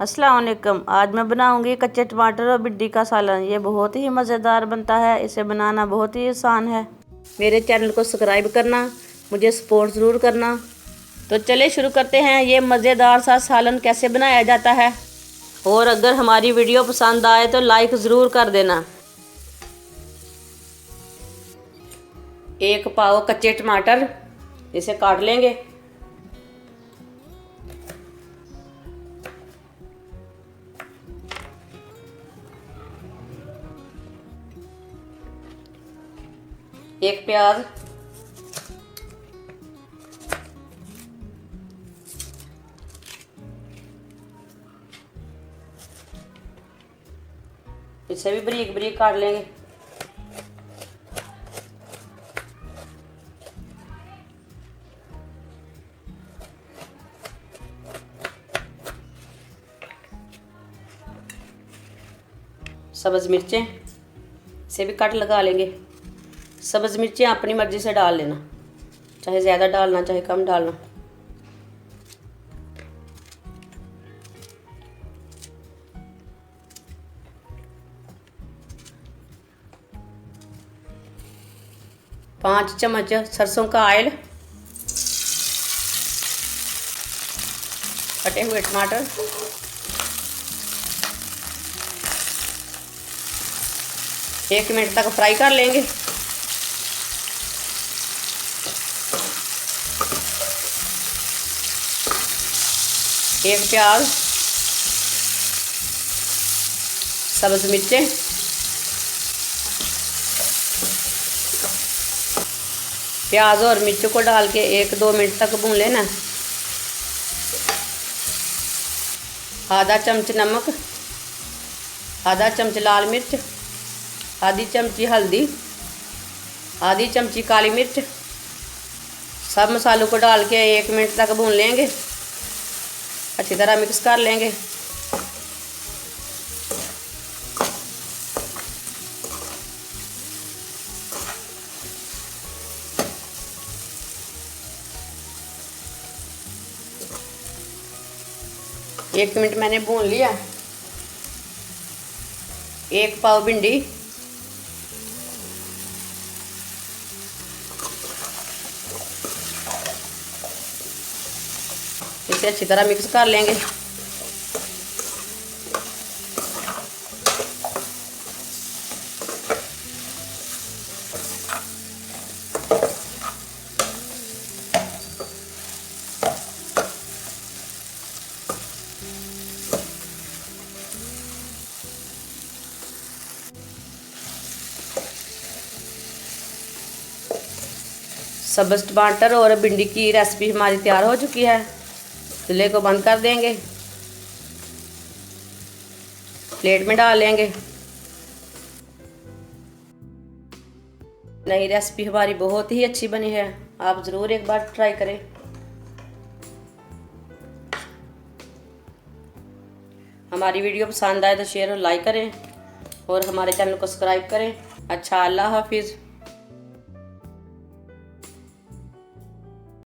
अस्सलाम वालेकुम। आज मैं बनाऊंगी कच्चे टमाटर और भिंडी का सालन। ये बहुत ही मज़ेदार बनता है। इसे बनाना बहुत ही आसान है। मेरे चैनल को सब्सक्राइब करना, मुझे सपोर्ट ज़रूर करना। तो चलिए शुरू करते हैं। ये मज़ेदार सा सालन कैसे बनाया जाता है। और अगर हमारी वीडियो पसंद आए तो लाइक ज़रूर कर देना। 1 पाव कच्चे टमाटर, इसे काट लेंगे। एक प्याज, इसे भी बारीक बारीक काट लेंगे। सब्ज़ मिर्चें, इसे भी कट लगा लेंगे। सब्ज़ मिर्चें अपनी मर्ज़ी से डाल लेना, चाहे ज़्यादा डालना चाहे कम डालना। पाँच चम्मच सरसों का ऑयल, कटे हुए टमाटर, एक मिनट तक फ्राई कर लेंगे। एक प्याज, सब्ज़ मिर्चें, प्याज और मिर्चों को डाल के 1-2 मिनट तक भून लेना। आधा चम्मच नमक, आधा चम्मच लाल मिर्च, आधी चमची हल्दी, आधी चमची काली मिर्च, सब मसालों को डाल के 1 मिनट तक भून लेंगे। अच्छी तरह मिक्स कर लेंगे। एक मिनट मैंने भून लिया। 1 पाव भिंडी, इसे अच्छी तरह मिक्स कर लेंगे। सब्ज़ टमाटर और भिंडी की रेसिपी हमारी तैयार हो चुकी है। चूल्हे को बंद कर देंगे, प्लेट में डाल लेंगे। नई रेसिपी हमारी बहुत ही अच्छी बनी है, आप ज़रूर एक बार ट्राई करें। हमारी वीडियो पसंद आए तो शेयर और लाइक करें और हमारे चैनल को सब्सक्राइब करें। अच्छा, अल्लाह हाफिज़।